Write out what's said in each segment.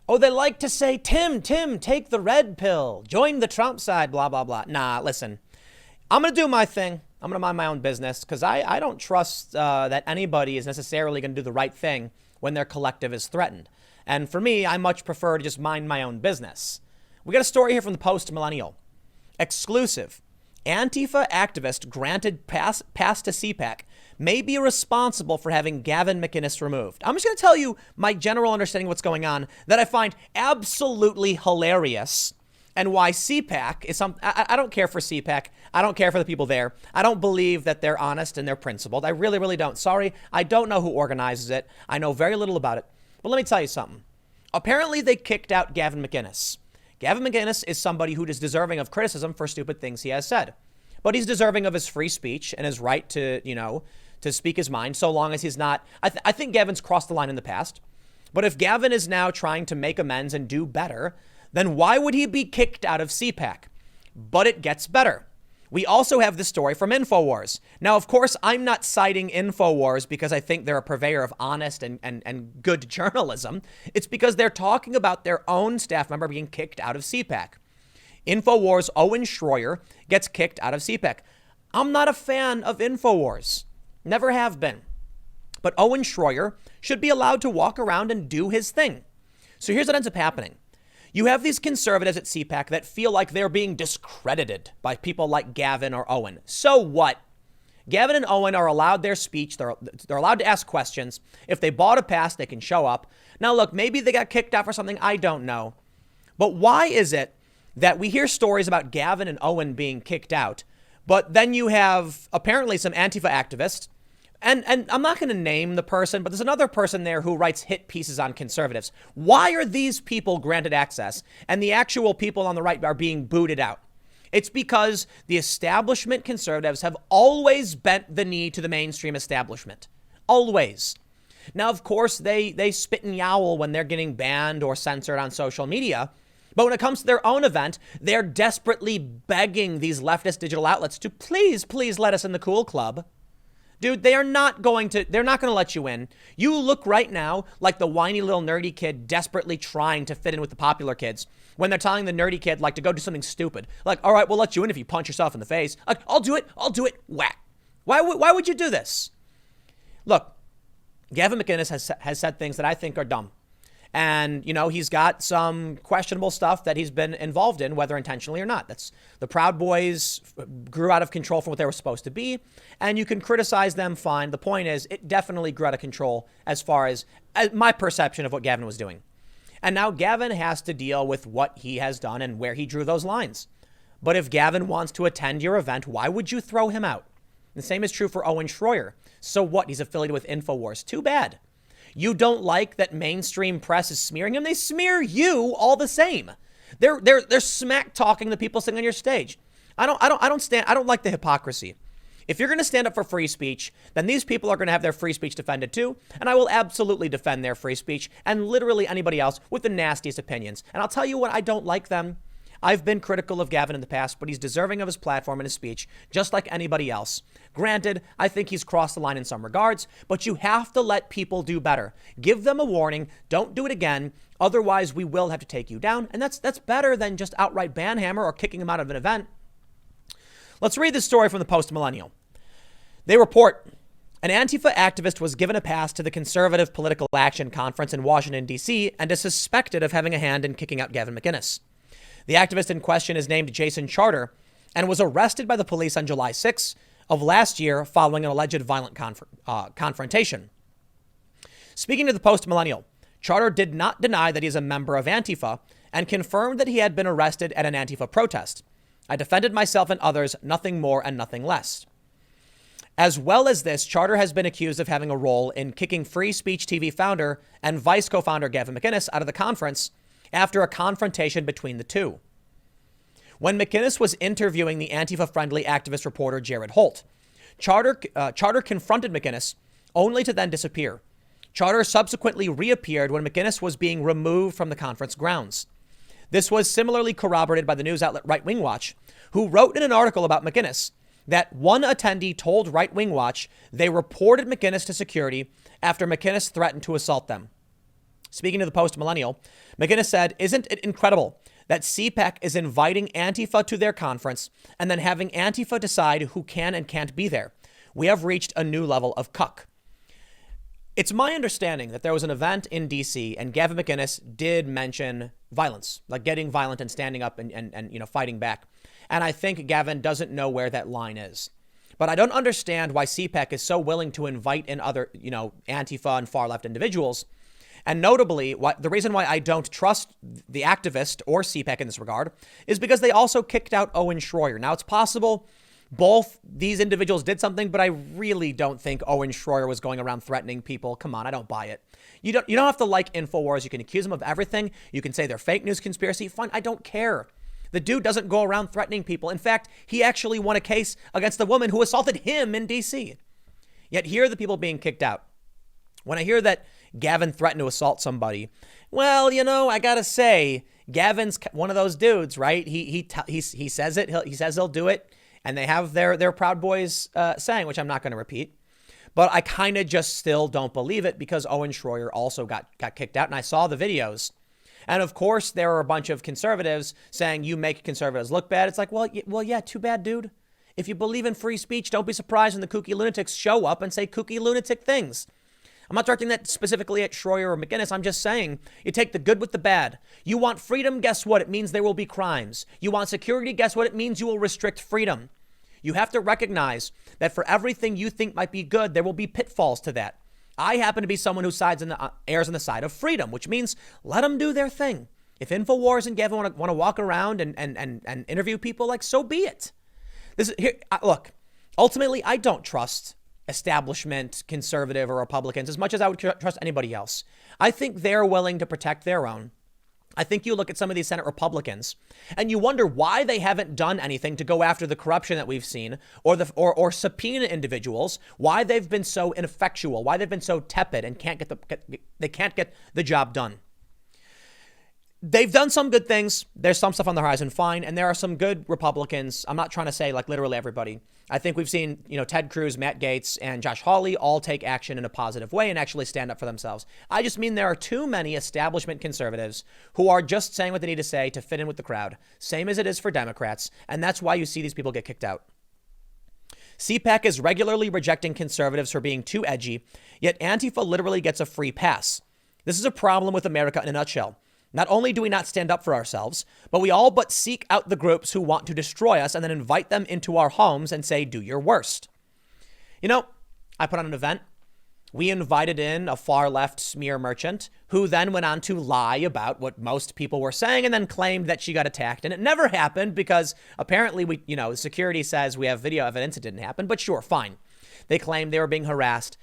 Oh, they like to say, Tim, take the red pill, join the Trump side, blah, blah, blah. Nah, listen, I'm going to do my thing. I'm going to mind my own business because I don't trust that anybody is necessarily going to do the right thing when their collective is threatened. And for me, I much prefer to just mind my own business. We got a story here from the Post Millennial. Exclusive. Antifa activist granted pass to CPAC may be responsible for having Gavin McInnes removed. I'm just going to tell you my general understanding of what's going on that I find absolutely hilarious and why CPAC is some. I don't care for CPAC. I don't care for the people there. I don't believe that they're honest and they're principled. I really, really don't. Sorry, I don't know who organizes it. I know very little about it. But let me tell you something. Apparently, they kicked out Gavin McInnes. Gavin McInnes is somebody who is deserving of criticism for stupid things he has said. But he's deserving of his free speech and his right to, to speak his mind, so long as he's not. I think Gavin's crossed the line in the past. But if Gavin is now trying to make amends and do better, then why would he be kicked out of CPAC? But it gets better. We also have this story from InfoWars. Now, of course, I'm not citing InfoWars because I think they're a purveyor of honest and good journalism. It's because they're talking about their own staff member being kicked out of CPAC. InfoWars' Owen Schroyer gets kicked out of CPAC. I'm not a fan of InfoWars. Never have been. But Owen Schroyer should be allowed to walk around and do his thing. So here's what ends up happening. You have these conservatives at CPAC that feel like they're being discredited by people like Gavin or Owen. So what? Gavin and Owen are allowed their speech. They're allowed to ask questions. If they bought a pass, they can show up. Now, look, maybe they got kicked out for something. I don't know. But why is it that we hear stories about Gavin and Owen being kicked out, but then you have apparently some Antifa activists, and I'm not going to name the person, but there's another person there who writes hit pieces on conservatives. Why are these people granted access and the actual people on the right are being booted out? It's because the establishment conservatives have always bent the knee to the mainstream establishment. Always. Now, of course, they spit and yowl when they're getting banned or censored on social media. But when it comes to their own event, they're desperately begging these leftist digital outlets to please let us in the cool club. Dude, they're not going to let you in. You look right now like the whiny little nerdy kid desperately trying to fit in with the popular kids when they're telling the nerdy kid like to go do something stupid. Like, all right, we'll let you in if you punch yourself in the face. Like, I'll do it. Whack. Why would you do this? Look, Gavin McInnes has said things that I think are dumb. And, he's got some questionable stuff that he's been involved in, whether intentionally or not. That's the Proud Boys grew out of control from what they were supposed to be. And you can criticize them, fine. The point is, it definitely grew out of control as far as my perception of what Gavin was doing. And now Gavin has to deal with what he has done and where he drew those lines. But if Gavin wants to attend your event, why would you throw him out? The same is true for Owen Schroyer. So what? He's affiliated with InfoWars. Too bad. You don't like that mainstream press is smearing him. They smear you all the same. They're smack talking the people sitting on your stage. I don't like the hypocrisy. If you're going to stand up for free speech, then these people are going to have their free speech defended too. And I will absolutely defend their free speech and literally anybody else with the nastiest opinions. And I'll tell you what, I don't like them. I've been critical of Gavin in the past, but he's deserving of his platform and his speech, just like anybody else. Granted, I think he's crossed the line in some regards, but you have to let people do better. Give them a warning. Don't do it again. Otherwise, we will have to take you down. And that's better than just outright banhammer or kicking him out of an event. Let's read this story from the Post Millennial. They report an Antifa activist was given a pass to the Conservative Political Action Conference in Washington, D.C., and is suspected of having a hand in kicking out Gavin McInnes. The activist in question is named Jason Charter and was arrested by the police on July 6 of last year following an alleged violent confrontation. Speaking to the Post Millennial, Charter did not deny that he is a member of Antifa and confirmed that he had been arrested at an Antifa protest. I defended myself and others, nothing more and nothing less. As well as this, Charter has been accused of having a role in kicking Free Speech TV founder and vice co-founder Gavin McInnes out of the conference after a confrontation between the two. When McInnes was interviewing the Antifa-friendly activist reporter Jared Holt, Charter confronted McInnes only to then disappear. Charter subsequently reappeared when McInnes was being removed from the conference grounds. This was similarly corroborated by the news outlet Right Wing Watch, who wrote in an article about McInnes that one attendee told Right Wing Watch they reported McInnes to security after McInnes threatened to assault them. Speaking to the Post-Millennial, McInnes said, "Isn't it incredible that CPAC is inviting Antifa to their conference and then having Antifa decide who can and can't be there? We have reached a new level of cuck." It's my understanding that there was an event in D.C. and Gavin McInnes did mention violence, like getting violent and standing up and fighting back. And I think Gavin doesn't know where that line is. But I don't understand why CPAC is so willing to invite in other, Antifa and far left individuals. And notably, the reason why I don't trust the activist or CPAC in this regard is because they also kicked out Owen Schroyer. Now, it's possible both these individuals did something, but I really don't think Owen Schroyer was going around threatening people. Come on, I don't buy it. You don't have to like InfoWars. You can accuse them of everything. You can say they're fake news conspiracy. Fine, I don't care. The dude doesn't go around threatening people. In fact, he actually won a case against the woman who assaulted him in D.C. Yet here are the people being kicked out. When I hear that Gavin threatened to assault somebody, well, I gotta say, Gavin's one of those dudes, right? He says it. He says he'll do it. And they have their Proud Boys saying, which I'm not going to repeat. But I kind of just still don't believe it because Owen Schroyer also got kicked out. And I saw the videos. And of course, there were a bunch of conservatives saying you make conservatives look bad. It's like, well, yeah, too bad, dude. If you believe in free speech, don't be surprised when the kooky lunatics show up and say kooky lunatic things. I'm not directing that specifically at Schroyer or McInnes. I'm just saying you take the good with the bad. You want freedom? Guess what? It means there will be crimes. You want security? Guess what? It means you will restrict freedom. You have to recognize that for everything you think might be good, there will be pitfalls to that. I happen to be someone who errs on the side of freedom, which means let them do their thing. If InfoWars and Gavin want to walk around and interview people, like, so be it. Look, ultimately, I don't trust establishment, conservative or Republicans as much as I would trust anybody else. I think they're willing to protect their own. I think you look at some of these Senate Republicans and you wonder why they haven't done anything to go after the corruption that we've seen or subpoena individuals, why they've been so ineffectual, why they've been so tepid and they can't get the job done. They've done some good things. There's some stuff on the horizon, fine. And there are some good Republicans. I'm not trying to say like literally everybody. I think we've seen, Ted Cruz, Matt Gaetz, and Josh Hawley all take action in a positive way and actually stand up for themselves. I just mean there are too many establishment conservatives who are just saying what they need to say to fit in with the crowd, same as it is for Democrats. And that's why you see these people get kicked out. CPAC is regularly rejecting conservatives for being too edgy, yet Antifa literally gets a free pass. This is a problem with America in a nutshell. Not only do we not stand up for ourselves, but we all but seek out the groups who want to destroy us and then invite them into our homes and say, do your worst. I put on an event. We invited in a far left smear merchant who then went on to lie about what most people were saying and then claimed that she got attacked. And it never happened because apparently security says we have video evidence it didn't happen. But sure, fine. They claimed they were being harassed.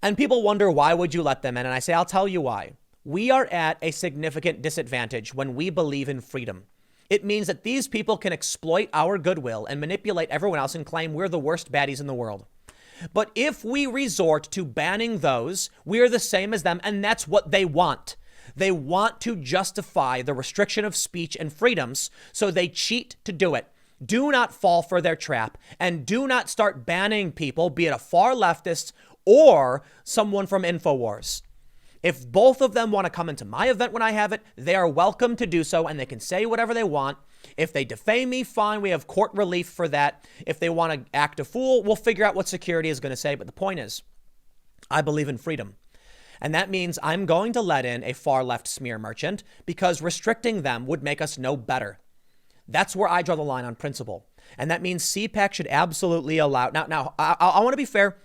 And people wonder, why would you let them in? And I say, I'll tell you why. We are at a significant disadvantage when we believe in freedom. It means that these people can exploit our goodwill and manipulate everyone else and claim we're the worst baddies in the world. But if we resort to banning those, we're the same as them, and that's what they want. They want to justify the restriction of speech and freedoms, so they cheat to do it. Do not fall for their trap, and do not start banning people, be it a far leftist or someone from InfoWars. If both of them want to come into my event when I have it, they are welcome to do so, and they can say whatever they want. If they defame me, fine, we have court relief for that. If they want to act a fool, we'll figure out what security is going to say. But the point is, I believe in freedom. And that means I'm going to let in a far left smear merchant because restricting them would make us no better. That's where I draw the line on principle. And that means CPAC should absolutely allow. Now, I want to be fair.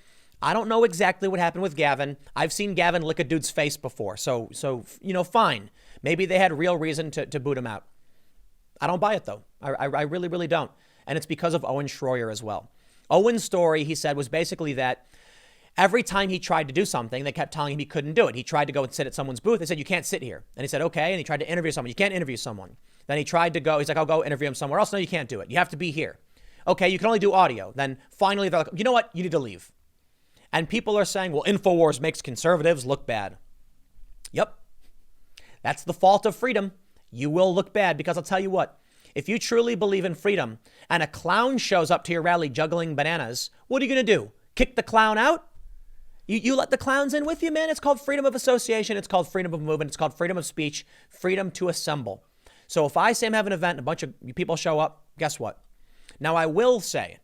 I don't know exactly what happened with Gavin. I've seen Gavin lick a dude's face before. So fine. Maybe they had real reason to boot him out. I don't buy it, though. I really, really don't. And it's because of Owen Schroyer as well. Owen's story, he said, was basically that every time he tried to do something, they kept telling him he couldn't do it. He tried to go and sit at someone's booth. They said, you can't sit here. And he said, okay. And he tried to interview someone. You can't interview someone. Then he tried to go. He's like, I'll go interview him somewhere else. No, you can't do it. You have to be here. Okay, you can only do audio. Then finally, they're like, you know what? You need to leave. And people are saying, well, InfoWars makes conservatives look bad. Yep. That's the fault of freedom. You will look bad because I'll tell you what, if you truly believe in freedom and a clown shows up to your rally juggling bananas, what are you going to do? Kick the clown out? You let the clowns in with you, man. It's called freedom of association. It's called freedom of movement. It's called freedom of speech, freedom to assemble. So if I say I'm having an event and a bunch of people show up, guess what? Now, I will say,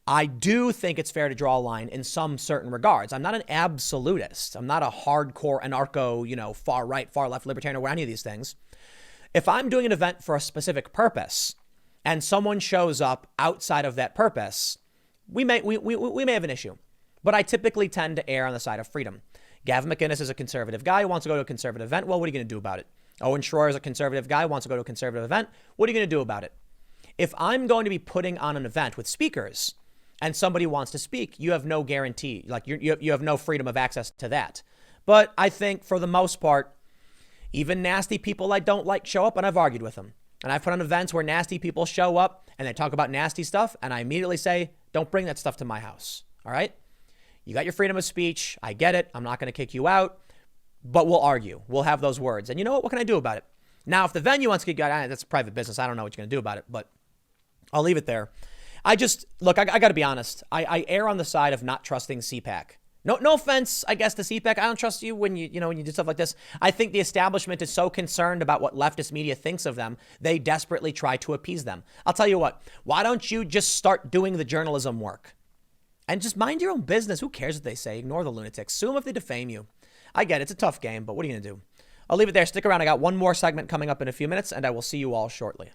I do think it's fair to draw a line in some certain regards. I'm not an absolutist. I'm not a hardcore anarcho, far right, far left, libertarian, or any of these things. If I'm doing an event for a specific purpose and someone shows up outside of that purpose, we may have an issue. But I typically tend to err on the side of freedom. Gavin McInnes is a conservative guy who wants to go to a conservative event. Well, what are you going to do about it? Owen Schroyer is a conservative guy who wants to go to a conservative event. What are you going to do about it? If I'm going to be putting on an event with speakers and somebody wants to speak, you have no guarantee. Like you have no freedom of access to that. But I think for the most part, even nasty people I don't like show up, and I've argued with them. And I've put on events where nasty people show up and they talk about nasty stuff. And I immediately say, don't bring that stuff to my house. All right? You got your freedom of speech. I get it. I'm not going to kick you out, but we'll argue. We'll have those words. And you know what? What can I do about it? Now, if the venue wants to kick you out, that's private business. I don't know what you're going to do about it, but I'll leave it there. I got to be honest. I err on the side of not trusting CPAC. No offense, I guess, to CPAC. I don't trust you when you do stuff like this. I think the establishment is so concerned about what leftist media thinks of them, they desperately try to appease them. I'll tell you what, why don't you just start doing the journalism work? And just mind your own business. Who cares what they say? Ignore the lunatics. Sue them if they defame you. I get it. It's a tough game, but what are you going to do? I'll leave it there. Stick around. I got one more segment coming up in a few minutes, and I will see you all shortly.